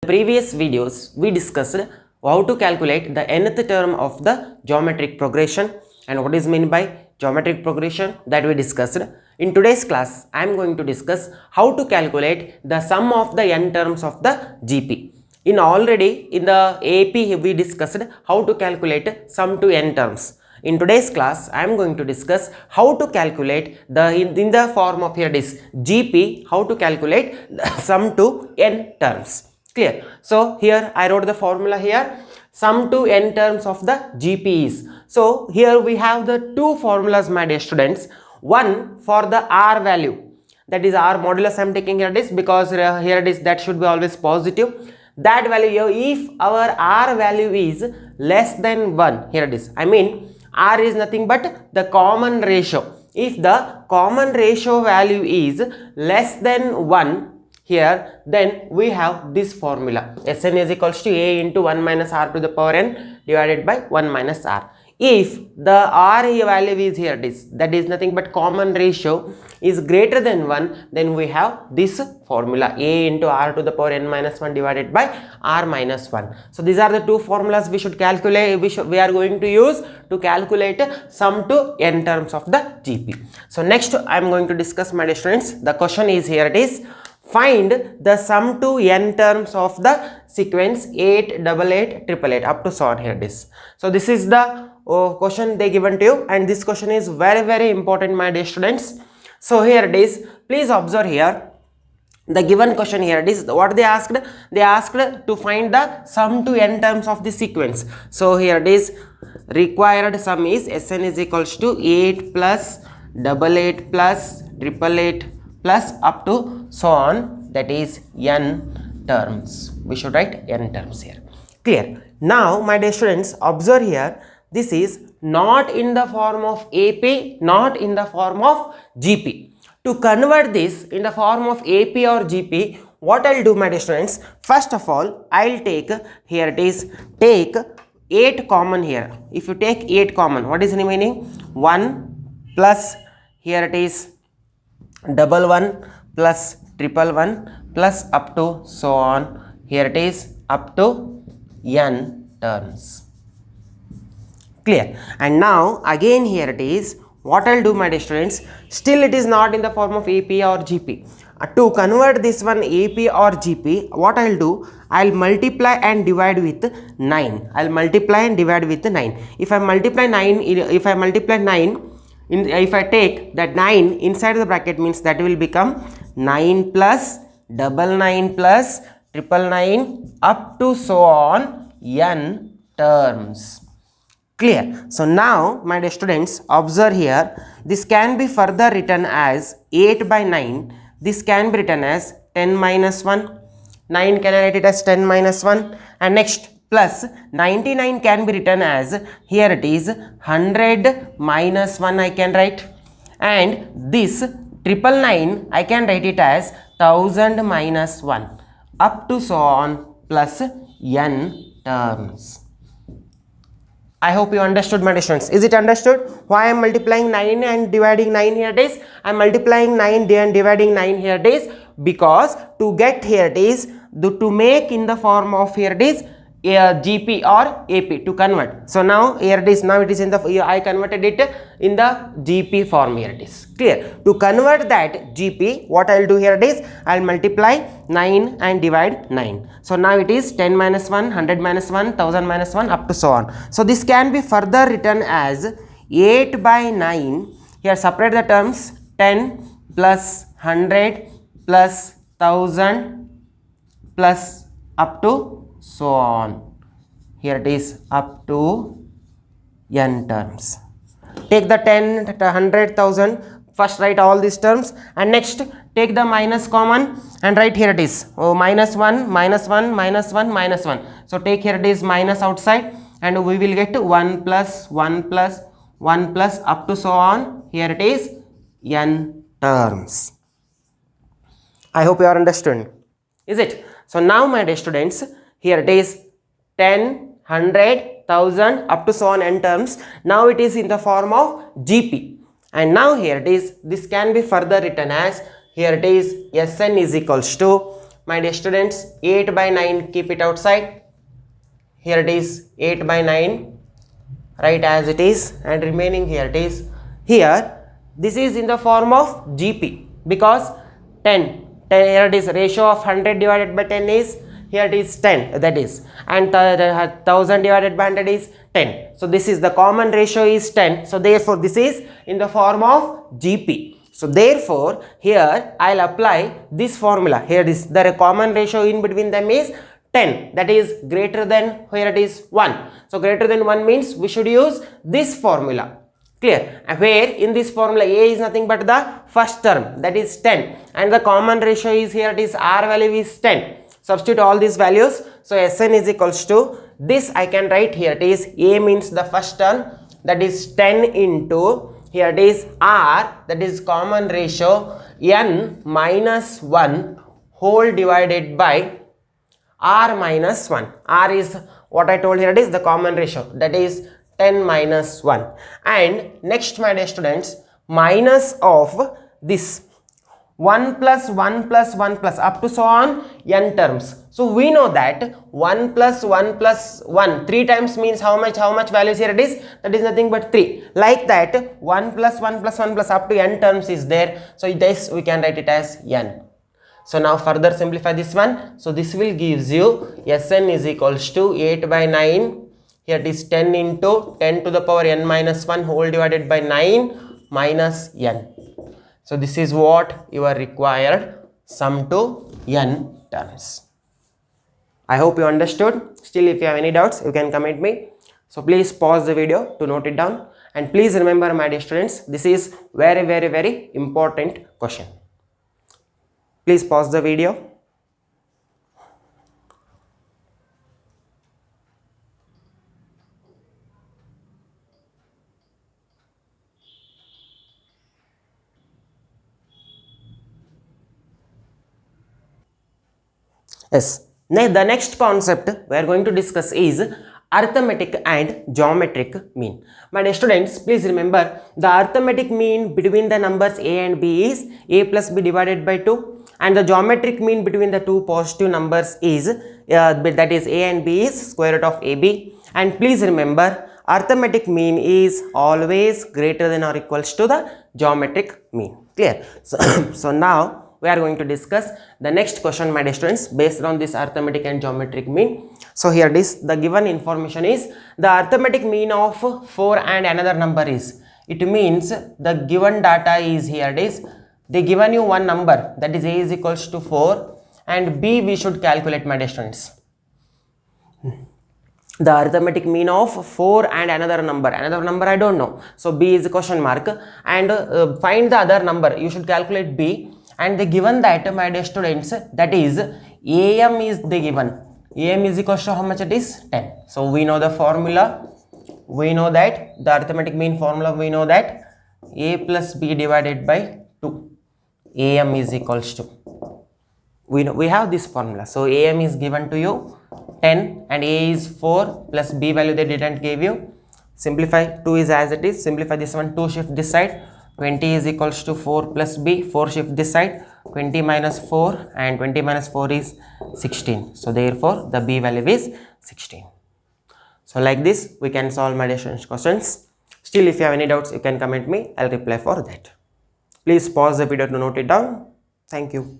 Previous videos we discussed how to calculate the nth term of the geometric progression and what is meant by geometric progression that we discussed. In today's class I am going to discuss how to calculate the sum of the n terms of the GP. Already in the AP we discussed how to calculate sum to n terms. In today's class I am going to discuss how to calculate the in the form of here this GP, how to calculate the sum to n terms. Clear? So here I wrote the formula here. Sum to n terms of the GP is. So here we have the two formulas, my dear students. One for the R value, that is R modulus. I am taking here this because here it is, that should be always positive. That value here, if our R value is less than 1, here it is. I mean R is nothing but the common ratio. If the common ratio value is less than 1, here then we have this formula. Sn is equals to a into 1 minus r to the power n divided by 1 minus r. If the r value is here this, that is nothing but common ratio is greater than 1, then we have this formula, a into r to the power n minus 1 divided by r minus 1. So these are the two formulas we should calculate, we are going to use to calculate sum to n terms of the GP. So next I am going to discuss, my dear students, the question is here it is. Find the sum to n terms of the sequence 8, 88, 888 up to so on, here it is. So this is the question they given to you, and this question is very important, my dear students. So here it is, please observe here the given question. Here it is, what they asked to find the sum to n terms of the sequence. So here it is, required sum is Sn is equals to 8 plus 88 plus 888 plus up to so on, that is n terms. We should write n terms here. Clear? Now my dear students, observe here, this is not in the form of AP, not in the form of GP. To convert this in the form of AP or GP, what I'll do, my dear students, first of all I'll take, here it is, take 8 common here. If you take 8 common, what is remaining? 1 plus, here it is, 11 plus 111 plus up to so on, here it is, up to n terms. Clear? And now again here it is, what I'll do, my dear students, still it is not in the form of AP or GP. To convert this one AP or GP, what I'll do, I'll multiply and divide with 9. I'll multiply and divide with 9. If I multiply 9, if I take that 9 inside the bracket, means that will become 9 plus 99 plus 999 up to so on n terms. Clear? So now my dear students, observe here, this can be further written as 8 by 9. This can be written as 10 minus 1. 9 can I write it as 10 minus 1, and next plus 99 can be written as, here it is, 100 minus 1 I can write, and this 999 I can write it as 1000 minus 1 up to so on plus n terms. I hope you understood, my dear students. Is it understood why I am multiplying 9 and dividing 9 here it is? I am multiplying 9 and dividing 9 here it is because to get here it is, to make in the form of here it is GP or AP, to convert. So now here it is, now it is in the, I converted it in the GP form, here it is. Clear? To convert that GP, what I'll do here it is, I'll multiply 9 and divide 9. So now it is 10 minus 1, 100 minus 1, 1000 minus 1 up to so on. So this can be further written as 8 by 9. Here separate the terms, 10 plus 100 plus 1000 plus up to so on, here it is, up to n terms. Take the 10, 100, 1000, first write all these terms, and next take the minus common and write, here it is, minus 1, minus 1, minus 1, minus 1. So take here it is minus outside, and we will get 1 plus 1 plus 1 plus up to so on, here it is, n terms. I hope you are understood. Is it? So now my dear students, here it is 10, 100, 1000 up to so on n terms. Now it is in the form of GP, and now here it is, this can be further written as, here it is, Sn is equals to my dear students, 8 by 9, keep it outside. Here it is 8 by 9, write as it is, and remaining here it is. Here this is in the form of GP because 10 here it is, ratio of 100 divided by 10 is, here it is 10, that is, and 1000 divided by 100 is 10. So this is the common ratio is 10. So therefore this is in the form of GP. So therefore here I'll apply this formula. Here is the common ratio in between them is 10, that is greater than, here it is 1. So greater than 1 means we should use this formula. Clear? Where in this formula A is nothing but the first term, that is 10, and the common ratio is, here it is R value is 10. Substitute all these values. So Sn is equals to this, I can write here it is A means the first term, that is 10 into, here it is R, that is common ratio, n minus 1 whole divided by R minus 1. R is what I told, here it is the common ratio, that is 10 minus 1. And next, my dear students, minus of this 1 plus 1 plus 1 plus up to so on n terms. So we know that 1 plus 1 plus 1 3 times means how much values here it is, that is nothing but 3. Like that 1 plus 1 plus 1 plus up to n terms is there. So this we can write it as n. So now further simplify this one. So this will gives you Sn is equals to 8 by 9. Here it is 10 into 10 to the power n minus 1 whole divided by 9 minus n. So this is what your required sum to n terms. I hope you understood. Still, if you have any doubts, you can comment me. So please pause the video to note it down. And please remember, my dear students, this is very important question. Please pause the video. Yes. Now the next concept we are going to discuss is arithmetic and geometric mean. My dear students, please remember the arithmetic mean between the numbers a and b is a plus b divided by 2, and the geometric mean between the two positive numbers is that is a and b is square root of ab. And please remember, arithmetic mean is always greater than or equals to the geometric mean. Clear? So now we are going to discuss the next question, my dear students, based on this arithmetic and geometric mean. So here it is, the given information is the arithmetic mean of 4 and another number is, it means the given data is, here it is, they given you one number, that is a is equals to 4, and b we should calculate, my dear students. The arithmetic mean of 4 and another number I don't know, so b is a question mark, and find the other number, you should calculate b. And they given that, my dear students, that is am is they given, am is equals to how much it is, 10. So we know the formula, we know that the arithmetic mean formula, we know that a plus b divided by 2, am is equals to, we have this formula. So am is given to you 10 and a is 4 plus b value they didn't give you. Simplify, 2 is as it is, simplify this one, 2 shift this side, 20 is equals to 4 plus b, 4 shift this side, 20 minus 4, and 20 minus 4 is 16. So therefore the b value is 16. So like this we can solve my differential questions. Still, if you have any doubts, you can comment me, I'll reply for that. Please pause the video to note it down. Thank you.